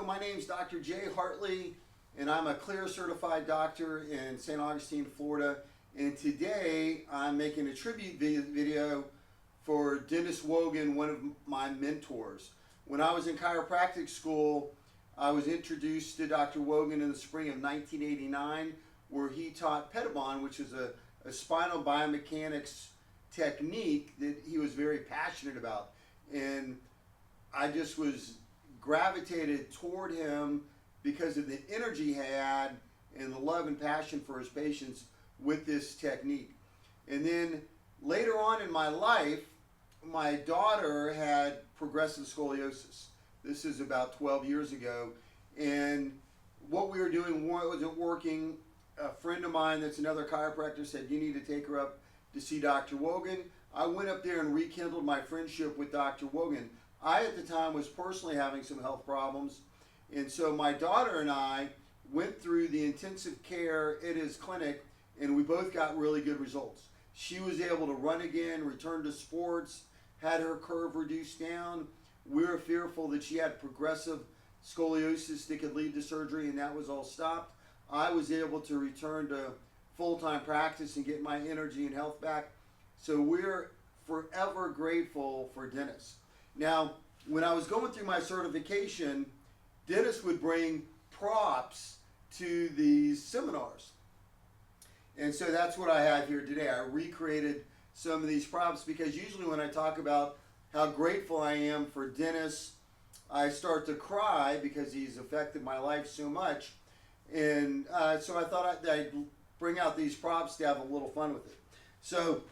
my name's Dr. Jay Hartley, and I'm a CLEAR certified doctor in St. Augustine, Florida. And today I'm making a tribute video for Dennis Woggon, one of my mentors. When I was in chiropractic school, I was introduced to Dr. Woggon in the spring of 1989, where he taught Pedibond, which is a spinal biomechanics technique that he was very passionate about. And I just was gravitated toward him because of the energy he had and the love and passion for his patients with this technique. And then later on in my life, my daughter had progressive scoliosis. This is about 12 years ago. And what we were doing wasn't working. A friend of mine that's another chiropractor said, you need to take her up to see Dr. Woggon. I went up there and rekindled my friendship with Dr. Woggon. I, at the time, was personally having some health problems. And so my daughter and I went through the intensive care at his clinic, and we both got really good results. She was able to run again, return to sports, had her curve reduced down. We were fearful that she had progressive scoliosis that could lead to surgery, and that was all stopped. I was able to return to full-time practice and get my energy and health back. So we're forever grateful for Dennis. Now, when I was going through my certification, Dennis would bring props to these seminars. And so that's what I have here today. I recreated some of these props because usually when I talk about how grateful I am for Dennis, I start to cry because he's affected my life so much. And so I thought I'd bring out these props to have a little fun with it. So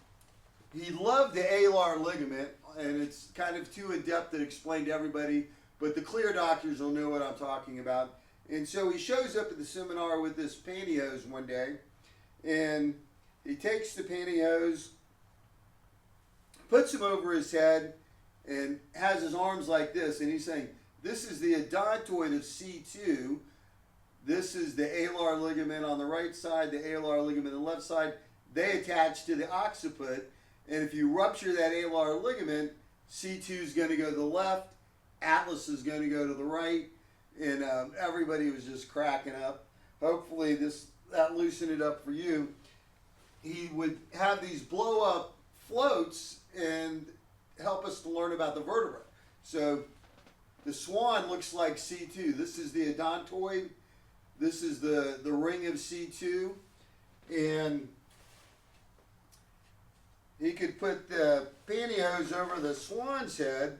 he loved the alar ligament, and it's kind of too in-depth to explain to everybody, but the CLEAR doctors will know what I'm talking about. And so he shows up at the seminar with this pantyhose one day, and he takes the pantyhose, puts them over his head, and has his arms like this, and he's saying, this is the odontoid of C2, this is the alar ligament on the right side, the alar ligament on the left side. They attach to the occiput, and if you rupture that alar ligament, C2 is going to go to the left, Atlas is going to go to the right, and everybody was just cracking up. Hopefully that loosened it up for you. He would have these blow-up floats and help us to learn about the vertebra. So the swan looks like C2. This is the odontoid. This is the ring of C2. And he could put the pantyhose over the swan's head,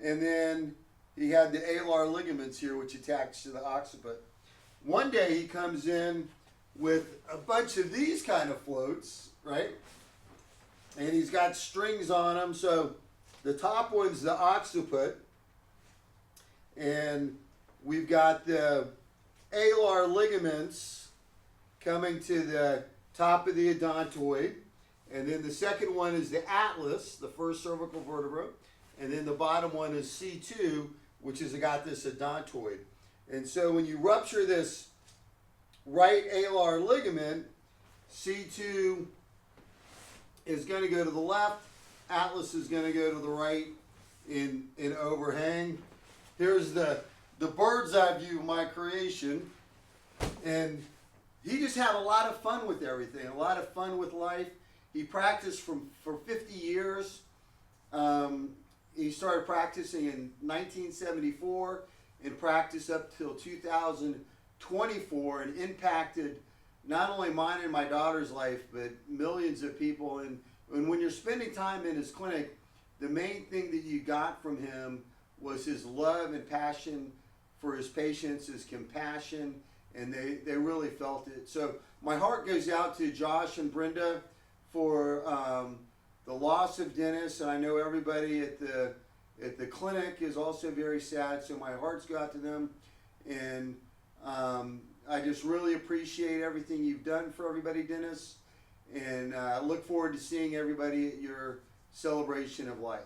and then he had the alar ligaments here, which attach to the occiput. One day he comes in with a bunch of these kind of floats, right? And he's got strings on them. So the top one's the occiput, and we've got the alar ligaments coming to the top of the odontoid. And then the second one is the atlas, the first cervical vertebra. And then the bottom one is C2, which has got this odontoid. And so when you rupture this right alar ligament, C2 is going to go to the left, atlas is going to go to the right in overhang. Here's the bird's eye view of my creation. And he just had a lot of fun with everything, a lot of fun with life. He practiced for 50 years. He started practicing in 1974 and practiced up till 2024 and impacted not only mine and my daughter's life, but millions of people. And when you're spending time in his clinic, the main thing that you got from him was his love and passion for his patients, his compassion, and they really felt it. So my heart goes out to Josh and Brenda for the loss of Dennis, and I know everybody at the clinic is also very sad, so my hearts go out to them. And I just really appreciate everything you've done for everybody, Dennis, and I look forward to seeing everybody at your celebration of life.